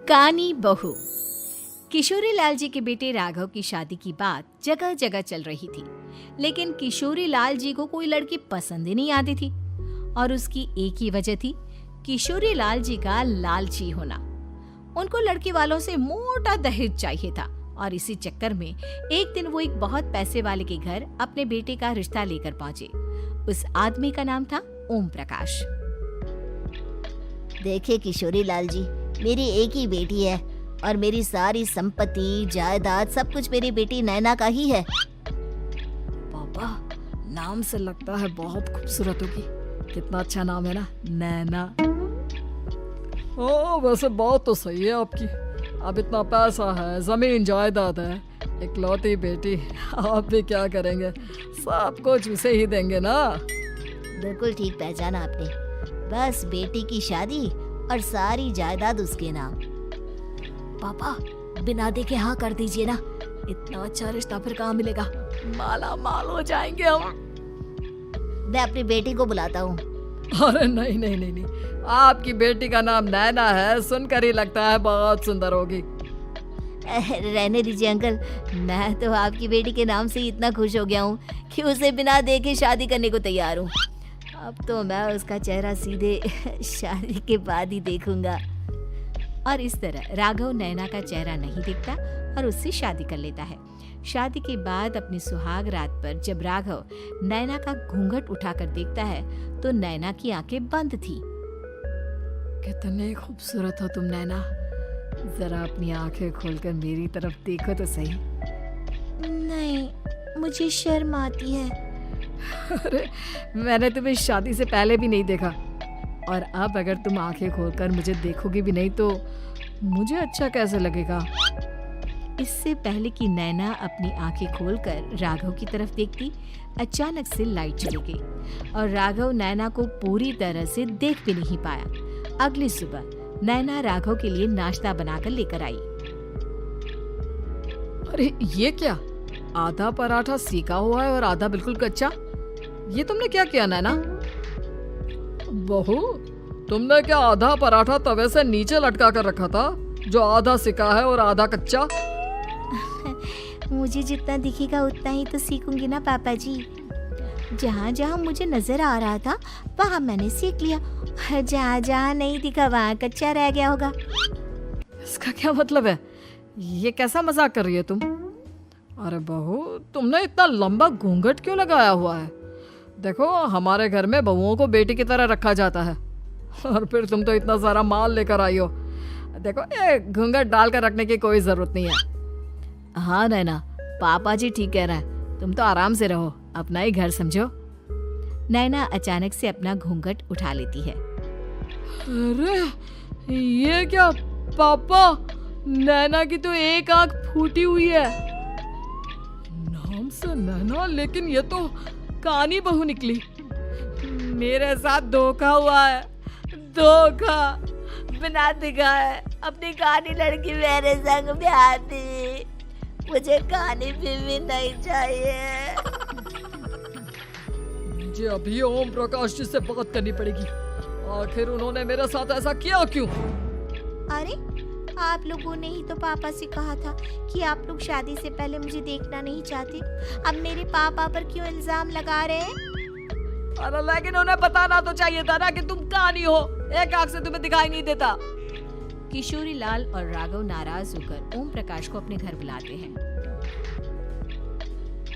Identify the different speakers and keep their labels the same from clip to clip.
Speaker 1: कानी बहू। किशोरी लाल जी के बेटे राघव की शादी की बात जगह जगह चल रही थी, लेकिन किशोरी लाल जी को कोई लड़की पसंद ही नहीं आती थी। और उसकी एक ही वजह थी, किशोरी लाल जी का लालची होना। उनको लड़की वालों से मोटा दहेज चाहिए था और इसी चक्कर में एक दिन वो एक बहुत पैसे वाले के घर अपने बेटे का रिश्ता लेकर पहुंचे। उस आदमी का नाम था ओम प्रकाश।
Speaker 2: देखिए किशोरी लाल जी, मेरी एक ही बेटी है और मेरी सारी संपत्ति जायदाद सब कुछ मेरी बेटी नैना का ही है।
Speaker 3: पापा, नाम से लगता है बहुत खूबसूरत होगी। कितना अच्छा नाम है ना, नैना। ओ, वैसे बात तो सही है आपकी। अब इतना पैसा है, जमीन जायदाद है, इकलौती बेटी, आप भी क्या करेंगे? सब कुछ उसे ही देंगे ना।
Speaker 2: बिल्कुल ठीक पहचाना आपने। बस बेटी की शादी और सारी जायदाद उसके नाम।
Speaker 3: पापा, बिना देखे हाँ कर दीजिए ना। इतना अच्छा रिश्ता फिर कहाँ मिलेगा? माला माल हो जाएंगे हम।
Speaker 2: मैं अपनी बेटी को बुलाता हूँ।
Speaker 3: अरे नहीं नहीं नहीं नहीं, आपकी बेटी का नाम नैना है, सुनकर ही लगता है बहुत सुंदर होगी।
Speaker 2: रहने दीजिए अंकल, मैं तो आपकी बेटी के नाम से ही इतना खुश हो गया हूँ कि उसे बिना देखे शादी करने को तैयार हूँ। अब तो मैं उसका चेहरा सीधे शादी के बाद ही देखूंगा।
Speaker 1: और इस तरह राघव नैना का चेहरा नहीं देखता और उससे शादी कर लेता है। शादी के बाद अपनी सुहाग रात पर जब राघव नैना का घूंघट उठाकर देखता है तो नैना की आंखें बंद थी।
Speaker 3: कितने खूबसूरत हो तुम नैना, जरा अपनी आंखें खोलकर मेरी तरफ देखो तो सही।
Speaker 2: नहीं, मुझे शर्म आती है।
Speaker 3: अरे, मैंने तुम्हें शादी से पहले भी नहीं देखा और अब अगर तुम आंखें खोलकर मुझे देखोगी भी नहीं तो मुझे अच्छा कैसे लगेगा?
Speaker 1: इससे पहले कि नैना अपनी आंखें खोलकर राघव की तरफ देखती, अचानक से लाइट चली गई और राघव नैना को पूरी तरह से देख भी नहीं पाया। अगली सुबह नैना राघव के लिए नाश्ता बनाकर लेकर आई।
Speaker 3: अरे ये क्या, आधा पराठा सेका हुआ है और आधा बिल्कुल कच्चा। ये तुमने क्या किया नैना? बहू, तुमने क्या आधा पराठा तवे से नीचे लटका कर रखा था जो आधा सेका है और आधा कच्चा?
Speaker 2: मुझे जितना दिखेगा उतना ही तो सीखूंगी ना पापा जी। जहाँ जहाँ मुझे नजर आ रहा था वहाँ मैंने सीख लिया, जहाँ जहाँ नहीं दिखा वहाँ कच्चा रह गया होगा।
Speaker 3: इसका क्या मतलब है? ये कैसा मजाक कर रही है तुम? अरे बहू, तुमने इतना लंबा घूंघट क्यों लगाया हुआ है? देखो, हमारे घर में बहुओं को बेटी की तरह रखा जाता है और फिर तुम तो इतना सारा माल लेकर आई हो। देखो, ये घूंघट डालकर रखने की कोई जरूरत नहीं है। हाँ नैना, पापा जी ठीक कह रहे हैं, तुम तो आराम से रहो, अपना ही घर समझो।
Speaker 1: नैना अचानक से अपना घूंघट उठा लेती है।
Speaker 3: अरे ये क्या पापा, नैना की तो एक आंख फूटी हुई है। नाम से नैना, लेकिन ये तो कानी बहू निकली। मेरे साथ धोखा हुआ है, धोखा।
Speaker 2: बिना दिखाए अपनी कानी लड़की मेरे संग ब्याह थी। मुझे कानी बीवी नहीं चाहिए।
Speaker 3: मुझे अभी ओम प्रकाश जी से बात करनी पड़ेगी। आखिर उन्होंने मेरे साथ ऐसा किया क्यों?
Speaker 2: अरे, आप लोगों ने ही तो पापा से कहा था कि आप लोग शादी से पहले मुझे देखना नहीं चाहते। अब मेरे पापा पर क्यों इल्जाम लगा रहे हैं?
Speaker 3: अरे लेकिन उन्हें बताना तो चाहिए था ना कि तुम कानी हो, एक आंख से तुम्हें दिखाई नहीं देता।
Speaker 1: किशोरी लाल और राघव नाराज होकर ओम प्रकाश को अपने घर बुलाते हैं।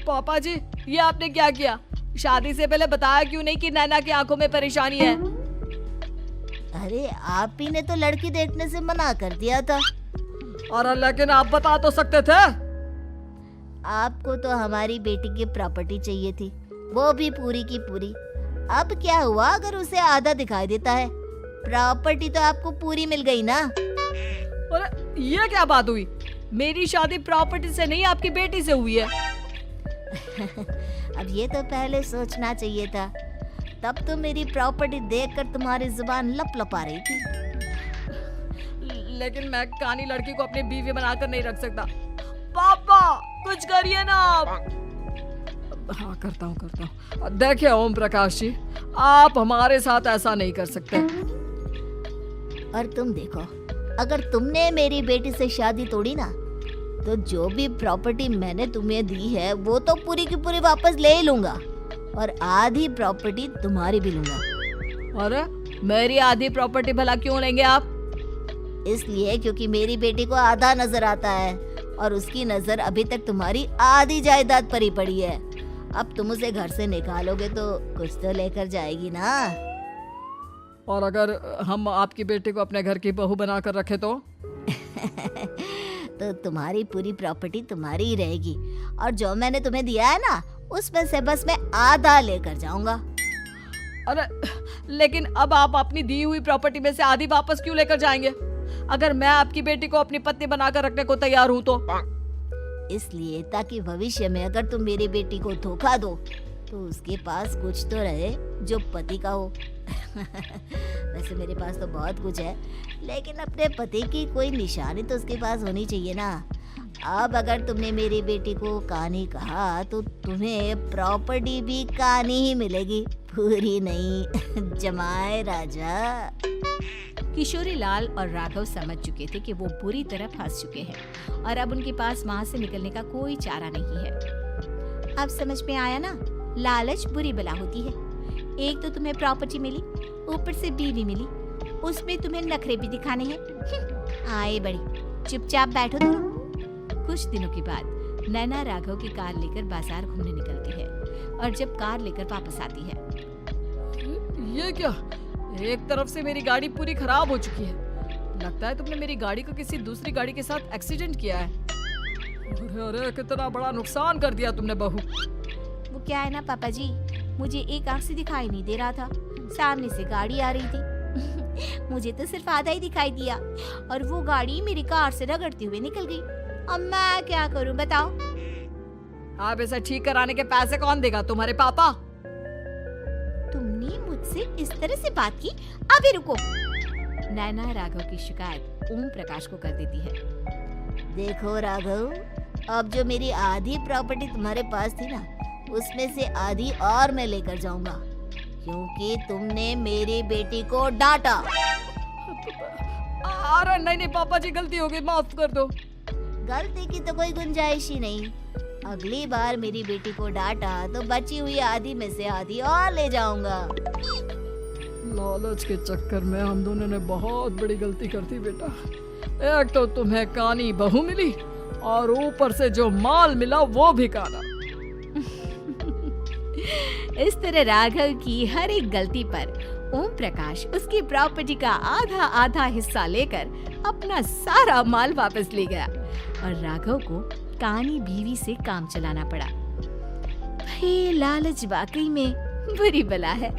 Speaker 3: पापा जी, ये आपने क्या किया? शादी से पहले बताया क्यों नहीं कि नैना की आंखों में परेशानी है?
Speaker 2: अरे, आप ही ने तो लड़की देखने से मना कर दिया था।
Speaker 3: अरे लेकिन आप बता तो सकते थे।
Speaker 2: आपको तो हमारी बेटी की प्रॉपर्टी चाहिए थी, वो भी पूरी की पूरी। अब क्या हुआ अगर उसे आधा दिखाई देता है? प्रॉपर्टी तो आपको पूरी मिल गई ना।
Speaker 3: अरे ये क्या बात हुई? मेरी शादी प्रॉपर्टी से नहीं, आपकी बेटी से हुई है।
Speaker 2: अब ये तो पहले सोचना चाहिए था, तब तो मेरी प्रॉपर्टी देखकर तुम्हारी जुबान लप लपा रही थी।
Speaker 3: लेकिन मैं कानी लड़की को अपनी बीवी बनाकर नहीं रख सकता। पापा, कुछ करिए ना आप। हाँ, करता हूँ। देखिए ओम प्रकाश जी, आप हमारे साथ ऐसा नहीं कर सकते।
Speaker 2: और तुम देखो, अगर तुमने मेरी बेटी से शादी तोड़ी ना, तो जो भी प्रॉपर्टी मैंने तुम्हें दी है वो तो पूरी की पूरी वापस ले ही लूंगा, और आधी प्रॉपर्टी तुम्हारी भी लूंगा।
Speaker 3: अरे मेरी आधी प्रॉपर्टी भला क्यों लेंगे आप?
Speaker 2: इसलिए क्योंकि मेरी बेटी को आधा नजर आता है और उसकी नजर अभी तक तुम्हारी आधी जायदाद पर ही पड़ी है। अब तुम उसे घर से निकालोगे तो कुछ तो लेकर जाएगी ना।
Speaker 3: और अगर हम आपकी बेटी को अपने घर की बहू बनाकर रखे तो?
Speaker 2: तो तुम्हारी पूरी प्रॉपर्टी तुम्हारी ही रहेगी, और जो मैंने तुम्हें दिया है ना, उसमें से बस मैं आधा लेकर जाऊंगा।
Speaker 3: अरे लेकिन अब आप अपनी दी हुई प्रॉपर्टी में से आधी वापस क्यों लेकर जाएंगे? अगर मैं आपकी बेटी को अपनी पत्नी बनाकर रखने को तैयार हूँ तो?
Speaker 2: इसलिए ताकि भविष्य में अगर तुम मेरी बेटी को धोखा दो तो उसके पास कुछ तो रहे जो पति का हो। वैसे मेरे पास तो बहुत कुछ है, लेकिन अपने पति की कोई निशानी तो उसके पास होनी चाहिए ना। अब अगर तुमने मेरी बेटी को कानी कहा तो तुम्हें प्रॉपर्टी भी कानी ही मिलेगी, पूरी नहीं। जमाए राजा।
Speaker 1: किशोरी लाल और राघव समझ चुके थे कि वो बुरी तरह फंस चुके हैं और अब उनके पास वहां से निकलने का कोई चारा नहीं है। अब समझ में आया ना, लालच बुरी बला होती है। एक तो तुम्हें प्रॉपर्टी मिली, ऊपर से बीवी मिली, उसमें तुम्हें नखरे भी दिखाने हैं। आए बड़ी, चुपचाप बैठो दोनों। कुछ दिनों के बाद नैना राघव की कार लेकर बाजार घूमने निकलती है और जब कार लेकर वापस आती है,
Speaker 3: ये क्या? एक तरफ से मेरी गाड़ी पूरी खराब हो चुकी है। लगता है तुमने मेरी गाड़ी को किसी दूसरी गाड़ी के साथ एक्सीडेंट किया है। अरे अरे कितना बड़ा नुकसान कर दिया तुमने बहू।
Speaker 1: वो क्या है ना पापा जी, मुझे एक आंख से दिखाई नहीं दे रहा था, सामने से गाड़ी आ रही थी। मुझे तो सिर्फ आधा ही दिखाई दिया और वो गाड़ी मेरी कार से रगड़ते हुए निकल गई। अब मैं क्या करूं बताओ?
Speaker 3: आप इसे ठीक कराने के पैसे कौन देगा? तुम्हारे पापा?
Speaker 1: तुमने मुझसे इस तरह से बात की? अभी रुको। नैना राघव की शिकायत ओम प्रकाश को कर देती है।
Speaker 2: देखो राघव, अब जो मेरी आधी प्रॉपर्टी तुम्हारे पास थी ना, उसमें से आधी और मैं लेकर जाऊंगा, क्योंकि तुमने मेरी बेटी को डांटा।
Speaker 3: अरे नहीं नहीं पापा जी, गलती हो गई, माफ कर दो।
Speaker 2: गलती की तो कोई गुंजाइश ही नहीं। अगली बार मेरी बेटी को डांटा तो बची हुई आधी में से आधी और ले जाऊंगा।
Speaker 3: लालच के चक्कर में हम दोनों ने बहुत बड़ी गलती कर दी बेटा। एक तो तुम्हें कानी बहू मिली और ऊपर से जो माल मिला वो भी काना।
Speaker 1: इस तरह राघव की हर एक गलती पर ओम प्रकाश उसकी प्रॉपर्टी का आधा आधा हिस्सा लेकर अपना सारा माल वापस ले गया और राघव को कानी बीवी से काम चलाना पड़ा। भाई लालच वाकई में बुरी बला है।